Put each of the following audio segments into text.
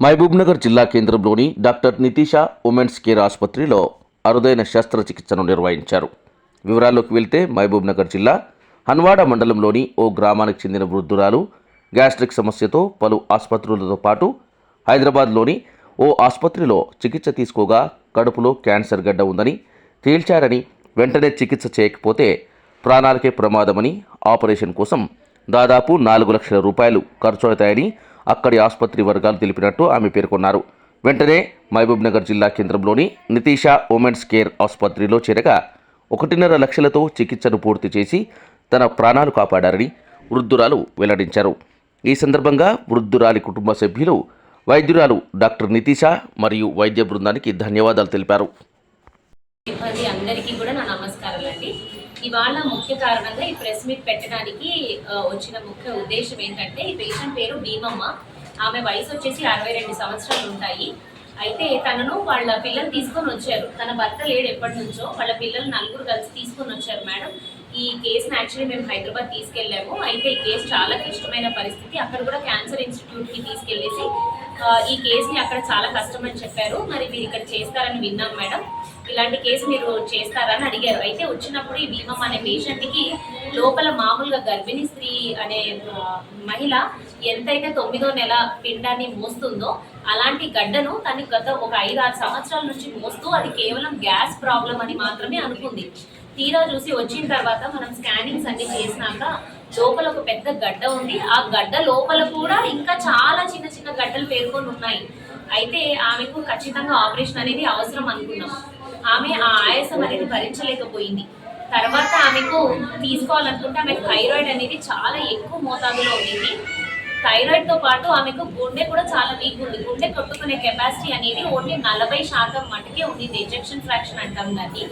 మహబూబ్నగర్ జిల్లా కేంద్రంలోని doctor Nitisha women's care ఆసుపత్రిలో అరుదైన శస్త్రచికిత్సను నిర్వహించారు. వివరాల్లోకి వెళ్తే మహబూబ్నగర్ జిల్లా హన్వాడ మండలంలోని ఓ గ్రామానికి చెందిన వృద్ధురాలు గ్యాస్ట్రిక్ సమస్యతో పలు ఆసుపత్రులతో పాటు హైదరాబాద్లోని ఓ ఆసుపత్రిలో చికిత్స తీసుకోగా కడుపులో క్యాన్సర్ గడ్డ ఉందని తేల్చారని, వెంటనే చికిత్స చేయకపోతే ప్రాణాలకే ప్రమాదమని, ఆపరేషన్ కోసం దాదాపు 4 లక్షల రూపాయలు ఖర్చు అవుతాయని అక్కడి ఆసుపత్రి వర్గాలు తెలిపినట్టు ఆమె పేర్కొన్నారు. వెంటనే మహబూబ్నగర్ జిల్లా కేంద్రంలోని నితీషా ఉమెన్స్ కేర్ ఆసుపత్రిలో చేరగా 1.5 లక్షలతో చికిత్సను పూర్తి చేసి తన ప్రాణాలు కాపాడారని వృద్ధురాలు వెల్లడించారు. ఈ సందర్భంగా వృద్ధురాలి కుటుంబ సభ్యులు వైద్యురాలు డాక్టర్ నితీషా మరియు వైద్య బృందానికి ధన్యవాదాలు తెలిపారు. అందరికీ కూడా నా నమస్కారాలండి. ఇవాళ ముఖ్య కారణంగా ఈ ప్రెస్ మీట్ పెట్టడానికి వచ్చిన ముఖ్య ఉద్దేశం ఏంటంటే, ఈ పేషెంట్ పేరు భీమమ్మ. ఆమె వయసు వచ్చేసి 62 సంవత్సరాలు ఉంటాయి. అయితే తనను వాళ్ళ పిల్లలు తీసుకొని వచ్చారు. తన భర్త లేడు ఎప్పటి నుంచో. వాళ్ళ పిల్లలు 4 కలిసి తీసుకొని వచ్చారు. మేడం, ఈ కేసుని యాక్చువల్లీ మేము హైదరాబాద్ తీసుకెళ్ళాము. అయితే ఈ కేసు చాలా క్లిష్టమైన పరిస్థితి. అక్కడ కూడా క్యాన్సర్ ఇన్స్టిట్యూట్కి తీసుకెళ్ళేసి ఈ కేసుని అక్కడ చాలా కష్టమని చెప్పారు. మరి మీరు ఇక్కడ చేస్తారని విన్నాం మేడం, ఇలాంటి కేసు మీరు చేస్తారని అడిగారు. అయితే వచ్చినప్పుడు ఈ భీమమ్మ అనే పేషెంట్కి లోపల మామూలుగా గర్భిణీ స్త్రీ అనే మహిళ ఎంతైతే 9వ నెల పిండాన్ని మోస్తుందో అలాంటి గడ్డను తను గత ఒక 5-6 సంవత్సరాల నుంచి మోస్తూ అది కేవలం గ్యాస్ ప్రాబ్లం అని మాత్రమే అనుకుంది. తీరా చూసి వచ్చిన తర్వాత మనం స్కానింగ్స్ అన్ని చేసినాక లోపల ఒక పెద్ద గడ్డ ఉంది. ఆ గడ్డ లోపల కూడా ఇంకా చాలా చిన్న చిన్న గడ్డలు పేర్కొని ఉన్నాయి. అయితే ఆమెకు ఖచ్చితంగా ఆపరేషన్ అనేది అవసరం అనుకున్నాం. ఆమె ఆ ఆయాసం అనేది భరించలేకపోయింది. తర్వాత ఆమెకు తీసుకోవాలనుకుంటే ఆమెకు థైరాయిడ్ అనేది చాలా ఎక్కువ మోతాదులో ఉంది. థైరాయిడ్తో పాటు ఆమెకు గుండె కూడా చాలా వీక్ ఉంది. గుండె కొట్టుకునే కెపాసిటీ అనేది ఓన్లీ 40% మటుకే ఉంది. ఎజెక్షన్ ఫ్రాక్షన్ అంటాం దాన్ని.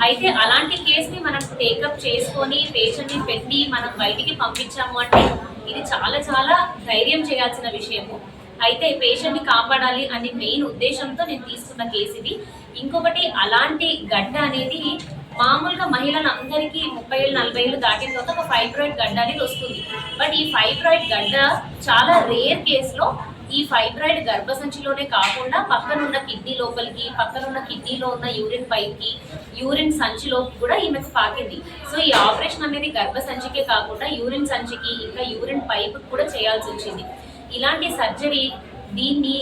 అయితే అలాంటి కేసుని మనం టేకప్ చేసుకొని పేషెంట్ని పెట్టి మనం బయటికి పంపించాము అంటే ఇది చాలా చాలా ధైర్యం చేయాల్సిన విషయము. అయితే పేషెంట్ని కాపాడాలి అనే మెయిన్ ఉద్దేశంతో నేను తీసుకున్న కేసు ఇది. ఇంకొకటి, అలాంటి గడ్డ అనేది మామూలుగా మహిళలందరికీ 30 ఏళ్ళు 40 ఏళ్ళు దాటిన తర్వాత ఒక ఫైబ్రాయిడ్ గడ్డ అనేది వస్తుంది. బట్ ఈ ఫైబ్రాయిడ్ గడ్డ చాలా రేర్ కేసులో ఈ ఫైబ్రాయిడ్ గర్భసంచిలోనే కాకుండా పక్కనున్న కిడ్నీ లోపలికి, పక్కనున్న కిడ్నీలో ఉన్న యూరిన్ పైకి, యూరిన్ సంచిలోకి కూడా ఈమెకు పాకింది. సో ఈ ఆపరేషన్ అనేది గర్భసంచికే కాకుండా యూరిన్ సంచికి ఇంకా యూరిన్ పైప్ కూడా చేయాల్సి వచ్చింది. ఇలాంటి సర్జరీ దీన్ని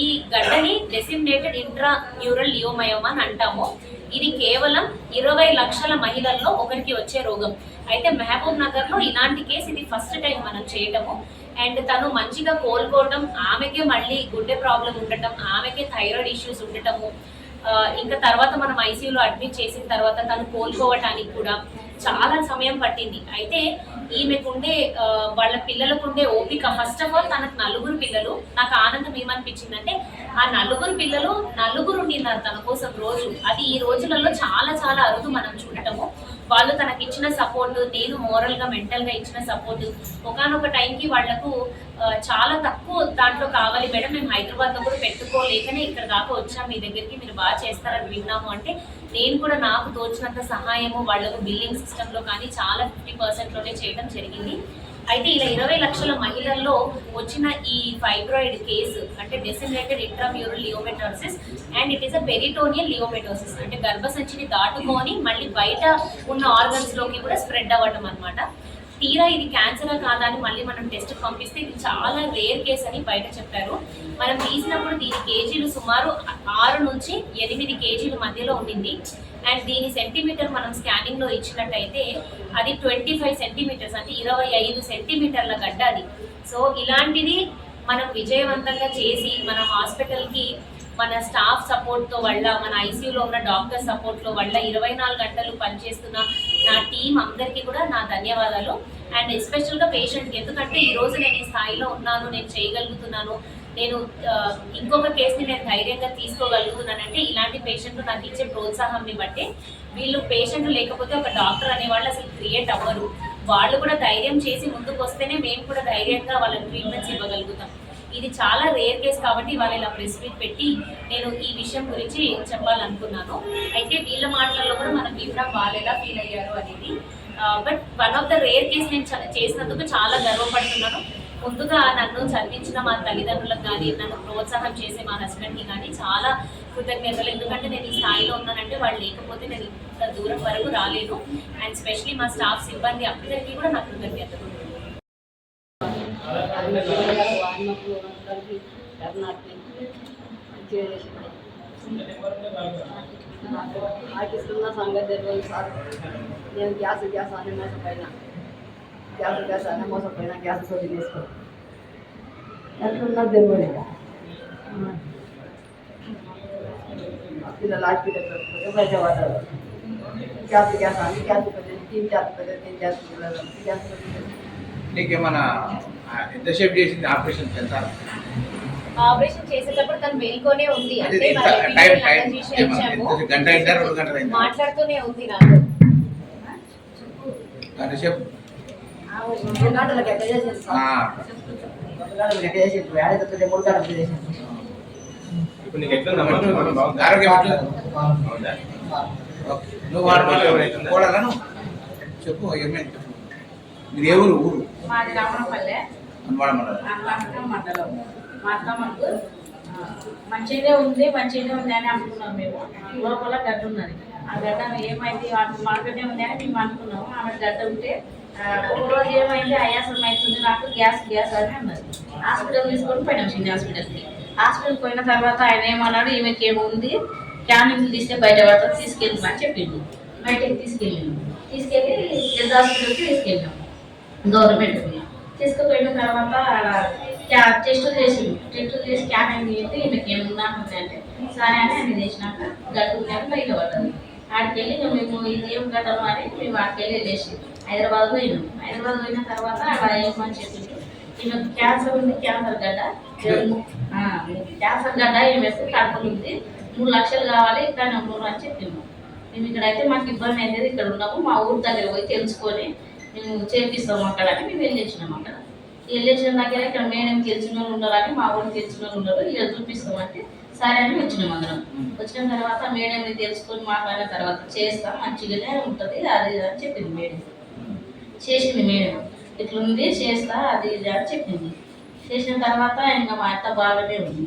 ఈ గడ్డని డెసిమినేటెడ్ ఇంట్రా న్యూరల్ లియోమయోమా అని అంటాము. ఇది కేవలం 20 లక్షల మహిళల్లో ఒకరికి వచ్చే రోగం. అయితే మహబూబ్ నగర్లో ఇలాంటి కేసు ఇది ఫస్ట్ టైం మనం చేయటము. అండ్ తను మంచిగా కోలుకోవటం, ఆమెకే మళ్ళీ గుండె ప్రాబ్లం ఉండటం, ఆమెకే థైరాయిడ్ ఇష్యూస్ ఉండటము, ఇంకా తర్వాత మనం ఐసీయూలో అడ్మిట్ చేసిన తర్వాత తను కోలుకోవటానికి కూడా చాలా సమయం పట్టింది. అయితే ఈమెకుండే వాళ్ళ పిల్లలకుండే ఓపిక, ఫస్ట్ ఆఫ్ ఆల్ తనకు 4 పిల్లలు. నాకు ఆనందం ఏమనిపించిందంటే ఆ 4 పిల్లలు 4 ఉండినారు తన కోసం రోజు. అది ఈ రోజులలో చాలా చాలా అరుదు మనం చూడటము. వాళ్ళు తనకి ఇచ్చిన సపోర్ట్, నేను మోరల్గా మెంటల్గా ఇచ్చిన సపోర్ట్, ఒకనొక టైంకి వాళ్లకు చాలా తక్కువ దాంట్లో కావాలి మేడం, మేము హైదరాబాద్లో కూడా పెట్టుకోలేకనే ఇక్కడ దాకా వచ్చాము మీ దగ్గరికి, మీరు బాగా చేస్తారని విన్నాము అంటే నేను కూడా నాకు తోచినంత సహాయము వాళ్లకు బిల్లింగ్ సిస్టంలో కానీ చాలా 50%లోనే చేయడం జరిగింది. అయితే ఇలా 20 లక్షల మహిళల్లో వచ్చిన ఈ ఫైబ్రాయిడ్ కేసు అంటే disseminated intramural leiomyomatosis and it is a peritoneal leiomyomatosis, అంటే గర్భసంచిని దాటుకొని మళ్ళీ బయట ఉన్న ఆర్గన్స్లోకి కూడా స్ప్రెడ్ అవ్వడం అనమాట. తీరా ఇది క్యాన్సరా కాదా అని మళ్ళీ మనం టెస్ట్ పంపిస్తే ఇది చాలా రేర్ కేస్ అని బయట చెప్పారు. మనం తీసినప్పుడు దీని కేజీలు సుమారు 6 నుంచి 8 కేజీల మధ్యలో ఉండింది. అండ్ దీని సెంటీమీటర్ మనం స్కానింగ్లో ఇచ్చినట్టయితే అది 25 సెంటీమీటర్స్, అంటే 25 సెంటీమీటర్ల గడ్డ అది. సో ఇలాంటిది మనం విజయవంతంగా చేసి మన హాస్పిటల్కి మన స్టాఫ్ సపోర్ట్తో వల్ల, మన ఐసీయూలో ఉన్న డాక్టర్ సపోర్ట్లో వల్ల 24 గంటలు పనిచేస్తున్న నా టీం అందరికీ కూడా నా ధన్యవాదాలు. అండ్ ఎస్పెషల్గా పేషెంట్కి, ఎందుకంటే ఈరోజు నేను ఈ స్థాయిలో ఉన్నాను, నేను చేయగలుగుతున్నాను, నేను ఇంకొక కేసుని నేను ధైర్యంగా తీసుకోగలుగుతున్నానంటే ఇలాంటి పేషెంట్లు నాకు ఇచ్చే ప్రోత్సాహాన్ని బట్టి. వీళ్ళు పేషెంట్లు లేకపోతే ఒక డాక్టర్ అనేవాళ్ళు అసలు క్రియేట్ అవ్వరు. వాళ్ళు కూడా ధైర్యం చేసి ముందుకు వస్తేనే మేము కూడా ధైర్యంగా వాళ్ళకి ట్రీట్మెంట్స్ ఇవ్వగలుగుతాం. ఇది చాలా రేర్ కేసు కాబట్టి ఇవాళ ఇలా ప్రెస్ మీట్ పెట్టి నేను ఈ విషయం గురించి చెప్పాలనుకున్నాను. అయితే వీళ్ళ మాటలలో కూడా మనం వివరం వాళ్ళు ఎలా ఫీల్ అయ్యారు అనేది. But one of the rare case నేను చేసినందుకు చాలా గర్వపడుతున్నాను. ముందుగా నన్ను చదివించిన మా తల్లిదండ్రులకు కానీ, నన్ను ప్రోత్సాహం చేసే మా హస్బెండ్కి కానీ చాలా కృతజ్ఞతలు. ఎందుకంటే నేను ఈ స్థాయిలో ఉన్నానంటే వాళ్ళు లేకపోతే నేను ఇంత దూరం వరకు రాలేను. అండ్ స్పెషలీ మా స్టాఫ్ సిబ్బంది అందరికీ కూడా నా కృతజ్ఞతలు. ఆర్టిస్టున్న సంగతి తెలియదు సార్. నేను గ్యాస్ అనే మోసపోయిన గ్యాస్ తోటి తీసుకో ఎట్లున్నా తెలియదు. పిల్లలు హాస్పిటల్ బయట పడ్డారు. గ్యాస్ అని గ్యాస్ గ్యాస్ నీకేమన్నా ఎంతసేపు చేసింది ఆపరేషన్ తెలుసా? ఆపరేషన్ చేసేటప్పుడు తను మేల్కొనే ఉంది. అంటే అంటే ఎంత మరి టైం వీడియోలో అలా చేసి ఇచ్చాము. గంట అయిందా 2 గంటలు అయిందా? మాట్లాడుతూనే ఉంది నాకు. గంట సేపు 2 గంటలకు ఎక్కడ చేసేది సార్? 2 గంటలకు ఎక్కడ చేసేది? 3 గంటలకు చేసేది. ఇప్పుడు నీకు ఎట్లా నమ్మకం ఆరోగ్యం ఎట్లా? ఓకే. నువ్వు వాడలను చెప్పు. ఏమైంది చెప్పు. మీరు ఏ ఊరు? మాది రామనపల్లె మండలం. మా అత్తమ్మకు మంచిగానే ఉంది అని అనుకున్నాం మేము. లోపల గడ్డ ఉన్నది. ఆ గడ్డ ఏమైంది మాకనే ఉంది అని మేము అనుకున్నాము. ఆమె గడ్డ ఉంటే ఒకరోజు ఏమైంది, ఆయాసం అవుతుంది నాకు, గ్యాస్ అని అన్నది. హాస్పిటల్ తీసుకొని పోయినాం, చిన్న హాస్పిటల్కి పోయిన తర్వాత ఆయన ఏమన్నాడు, ఈమెకి ఏముంది, క్యానింగ్ తీస్తే బయట పడుతుంది, తీసుకెళ్ళమని చెప్పిండు. బయటకి తీసుకెళ్ళి హెల్త్ హాస్పిటల్కి తీసుకెళ్ళాం, గవర్నమెంట్. తీసుకుపోయిన తర్వాత టెస్టులు చేసి క్యానింగ్ చేస్తే ఈమెకి ఏముందా అంటే సరే అని అన్ని చేసినాక గడ్డ ఉన్నాక బయట పడ్డది. ఆడికి వెళ్ళి మేము ఇది ఏం గడ్డలు అని మేము ఆడికి వెళ్ళేసి హైదరాబాద్ పోయిన తర్వాత అలా ఏమని చెప్పిండు, ఈమెకు క్యాన్సర్ ఉంది, క్యాన్సర్ గడ్డ ఈమెకు కడుపులు ఉంది, 3 లక్షలు కావాలి, ఇక్కడ నెంబర్ అని చెప్పిండు. మేము ఇక్కడైతే మాకు ఇబ్బంది అయితే ఇక్కడ ఉన్నాము, మా ఊరి దగ్గర పోయి తెలుసుకొని మేము చేపిస్తాము అక్కడ అని మేము వెళ్ళొచ్చినాము. అక్కడ వెళ్ళొచ్చిన దగ్గర ఇక్కడ మేడం తెలిసిన వాళ్ళు ఉండాలని, మా ఊరికి తెలిసిన వాళ్ళు ఉన్నారు, ఇలా చూపిస్తామంటే సరే అని వచ్చినాం. అందరం వచ్చిన తర్వాత మేడంని తెలుసుకొని మాట్లాడిన తర్వాత చేస్తాం, మంచిగానే ఉంటుంది అది అని చెప్పింది మేడం. చేసింది మేడం, ఇట్లుంది చేస్తా అది ఇది అని చెప్పింది. చేసిన తర్వాత ఇంకా మా అత్త బాగానే ఉంది.